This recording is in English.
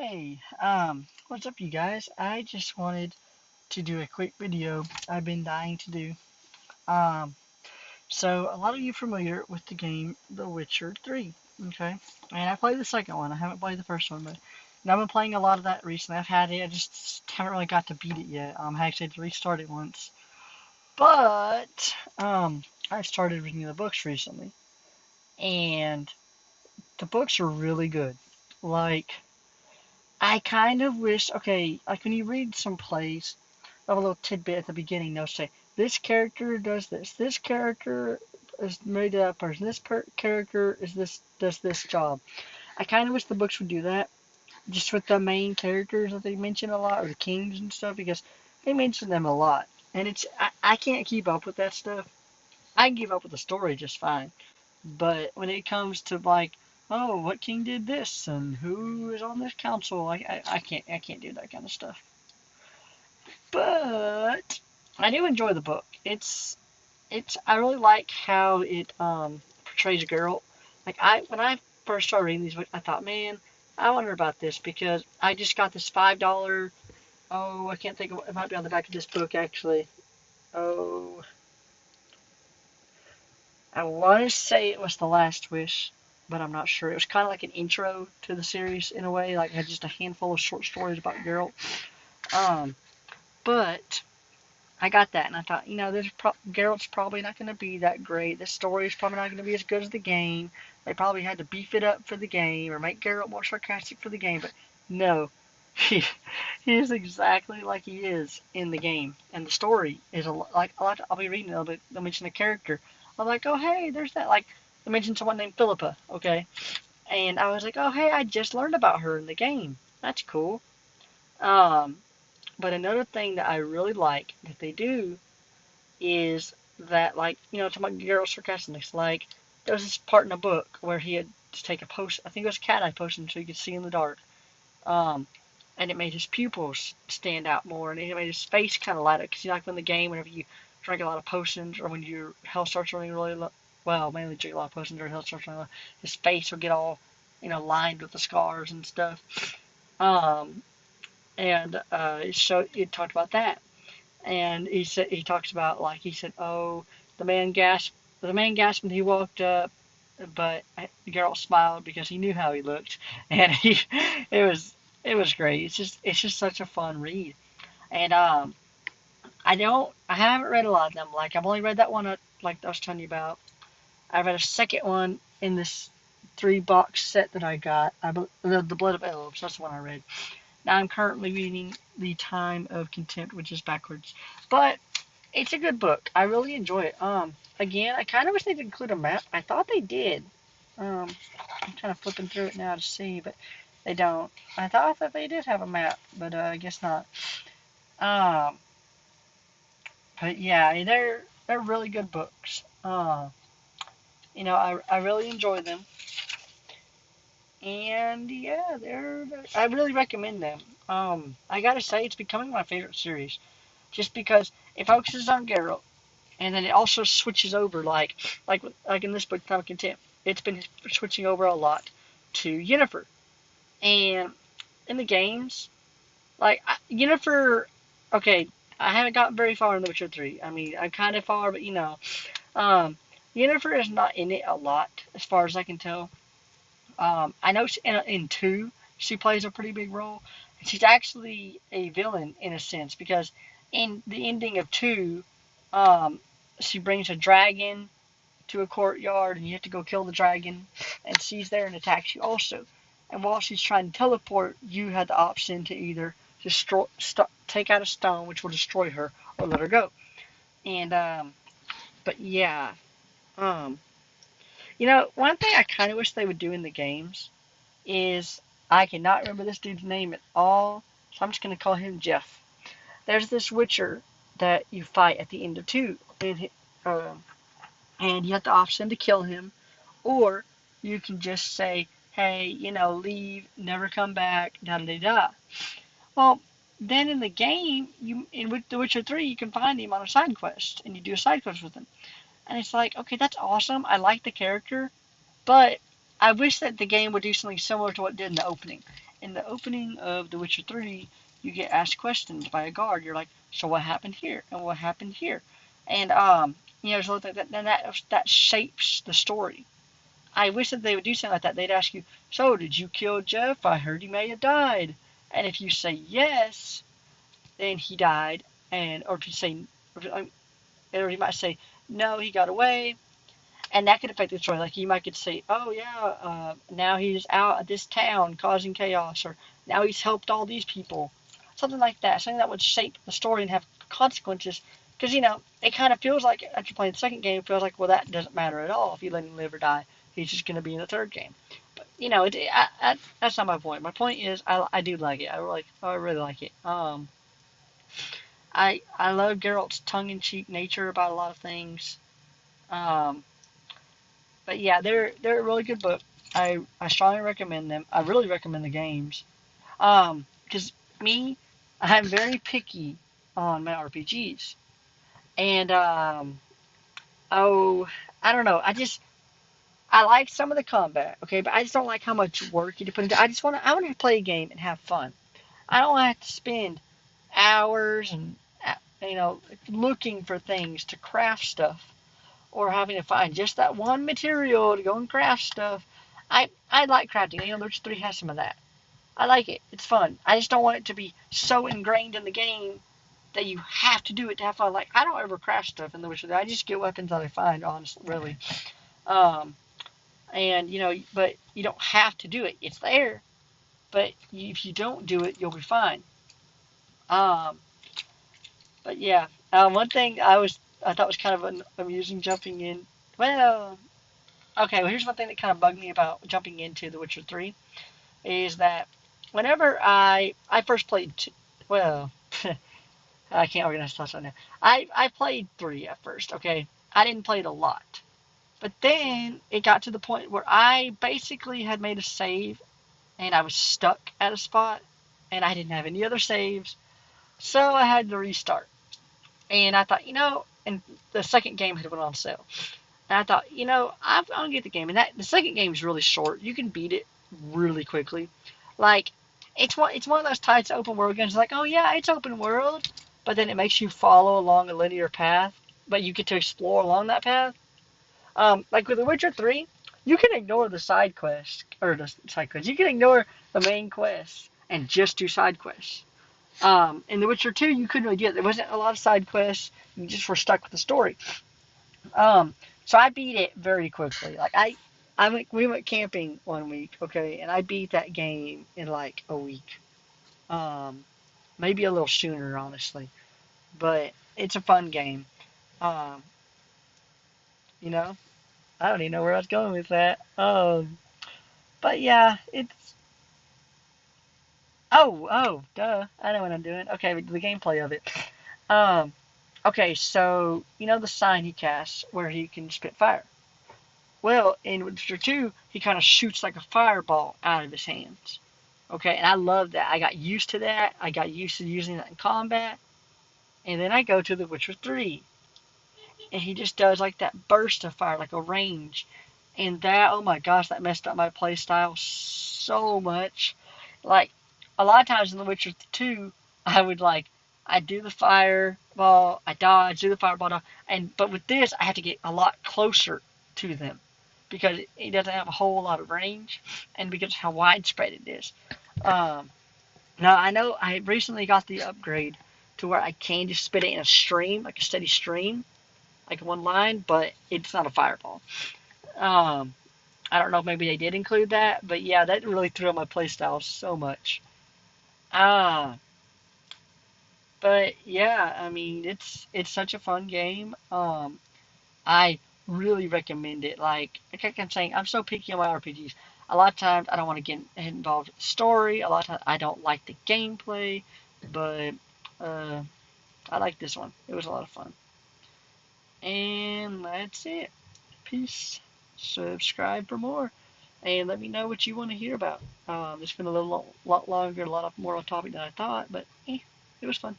Hey, what's up, you guys? I just wanted to do a quick video I've been dying to do. Um, so a lot of you are familiar with the game The Witcher 3, okay? And I played the second one. I haven't played the first one, but I've been playing a lot of that recently. I've had it. I just haven't really got to beat it yet. I actually had to restart it once. But I started reading the books recently, and the books are really good. Like, I kind of wish, okay, like when you read some plays, a little tidbit at the beginning, they'll say, this character does this character is made up person, character is does this job. I kind of wish the books would do that, just with the main characters that they mention a lot, or the kings and stuff, because they mention them a lot. And I can't keep up with that stuff. I can keep up with the story just fine. But when it comes to like, oh, what king did this and who is on this council, I can't do that kind of stuff. But I do enjoy the book. It's I really like how it portrays a girl. Like when I first started reading these books, I thought, man, I wonder about this because I just got this $5. Oh, I can't think of it might be on the back of this book actually. Oh, I want to say it was The Last Wish, but I'm not sure. It was kind of like an intro to the series in a way, like it had just a handful of short stories about Geralt. Um, but I got that, and I thought, Geralt's probably not going to be that great. This story is probably not going to be as good as the game. They probably had to beef it up for the game or make Geralt more sarcastic for the game, but no, he he is exactly like he is in the game, and the story is like a lot. I'll be reading it, they'll mention a character. I'm like, oh hey, there's that. Like they mentioned someone named Philippa, okay, and I was like, oh hey, I just learned about her in the game. That's cool. Um, but another thing that I really like that they do is that, like, talking about Geralt sarcasticness, like, there was this part in the book where he had to take a potion, I think it was cat eye potion, so he could see in the dark. Um, and it made his pupils stand out more, and it made his face kind of light up, because like in the game, whenever you drink a lot of potions, or when your health starts running really low, well, mainly drink a lot of potions, or health starts running low, his face will get all, lined with the scars and stuff. Um, and it talked about that. And he talks about, like, he said, oh, the man gasped when he walked up, but Geralt smiled because he knew how he looked, and it was it was great. It's just such a fun read, and I haven't read a lot of them. Like I've only read that one, like I was telling you about. I read a second one in this 3 box set that I got. The Blood of Elves. That's the one I read. Now I'm currently reading The Time of Contempt, which is backwards, but it's a good book. I really enjoy it. Again, I kind of wish they'd include a map. I thought they did. I'm kind of flipping through it now to see, but they don't. I thought that they did have a map, but I guess not. Um, but yeah, they're really good books. I really enjoy them, and yeah, I really recommend them. I gotta say, it's becoming my favorite series, just because it focuses on Geralt, and then it also switches over like in this book, Time of Contempt. It's been switching over a lot to Yennefer, and in the games, like Yennefer. Okay, I haven't gotten very far in The Witcher 3. I mean, I'm kind of far, but um, Yennefer is not in it a lot, as far as I can tell. I know in 2 she plays a pretty big role. She's actually a villain in a sense because in the ending of 2, um, she brings a dragon to a courtyard and you have to go kill the dragon, and she's there and attacks you also. And while she's trying to teleport, you had the option to either take out a stone, which will destroy her, or let her go. And but yeah, um, one thing I kind of wish they would do in the games is I cannot remember this dude's name at all, so I'm just gonna call him Jeff. There's this Witcher that you fight at the end of 2, uh, and you have the option to kill him, or you can just say, hey, leave, never come back, da da da da. Well, then in the game, in The Witcher 3, you can find him on a side quest, and you do a side quest with him. And it's like, okay, that's awesome. I like the character, but I wish that the game would do something similar to what it did in the opening. in the opening of The Witcher 3, you get asked questions by a guard. You're like, so what happened here? And what happened here? And, so that shapes the story. I wish that they would do something like that. They'd ask you, so did you kill Jeff? I heard he may have died. And if you say yes, then he died. Or if you say, or you might say, no, he got away. And that could affect the story. Like you might could say, oh yeah, now he's out of this town causing chaos, or now he's helped all these people. Something like that. Something that would shape the story and have consequences. Because, it kind of feels like, after playing the second game, it feels like, well, that doesn't matter at all if you let him live or die. He's just going to be in the third game. But, that's not my point. My point is, I do like it. I really like it. I love Geralt's tongue-in-cheek nature about a lot of things. Um, but yeah, they're a really good book. I strongly recommend them. I really recommend the games. Because I'm very picky on my RPGs. And, I don't know. I like some of the combat, okay, but I just don't like how much work you put into it. I want to play a game and have fun. I don't want to have to spend hours and, looking for things to craft stuff, or having to find just that one material to go and craft stuff. I like crafting. The Witcher 3 has some of that. I like it. It's fun. I just don't want it to be so ingrained in the game that you have to do it to have fun. Like, I don't ever craft stuff in The Witcher 3. I just get weapons that I find, honestly, really. Um, but you don't have to do it. It's there. But if you don't do it, you'll be fine. Um, but yeah, one thing I thought was kind of amusing jumping in. Well, okay. Well, here's one thing that kind of bugged me about jumping into The Witcher 3 is that whenever I first played, well, I can't organize thoughts right now. I played 3 at first. Okay, I didn't play it a lot, but then it got to the point where I basically had made a save and I was stuck at a spot and I didn't have any other saves, so I had to restart. And I thought, and the second game had went on sale. And I thought, I'm gonna get the game. And the second game is really short. You can beat it really quickly. Like, it's one of those types of open world games. Like, oh yeah, it's open world, but then it makes you follow along a linear path, but you get to explore along that path. Like with The Witcher 3, you can ignore the side quests, or the side quests. You can ignore the main quests and just do side quests. In The Witcher 2, you couldn't really do it. There wasn't a lot of side quests. You just were stuck with the story. So I beat it very quickly. Like we went camping one week, okay, and I beat that game in like a week. Maybe a little sooner, honestly. But it's a fun game. Um, you know, I don't even know where I was going with that. But yeah, it's duh. I know what I'm doing. Okay, the gameplay of it. Um, okay, so the sign he casts where he can spit fire. Well, in Witcher 2, he kind of shoots like a fireball out of his hands. Okay, and I love that. I got used to that. I got used to using that in combat. And then I go to The Witcher 3, and he just does like that burst of fire, like a range. And that, oh my gosh, that messed up my playstyle so much. Like, a lot of times in The Witcher 2, I do the fireball, I dodge, do the fireball, but with this, I have to get a lot closer to them because it doesn't have a whole lot of range, and because of how widespread it is. Um, Now, I know I recently got the upgrade to where I can just spit it in a stream, like a steady stream, like one line, but it's not a fireball. Um, I don't know if maybe they did include that, but yeah, that really threw up my playstyle so much. Uh, but yeah, I mean, it's such a fun game. I really recommend it. Like I'm saying, I'm so picky on my RPGs. A lot of times I don't want to get involved in the story. A lot of times I don't like the gameplay, but uh, I like this one. It was a lot of fun. And that's it. Peace. Subscribe for more. And let me know what you want to hear about. It's been a lot longer, a lot more on topic than I thought, but it was fun.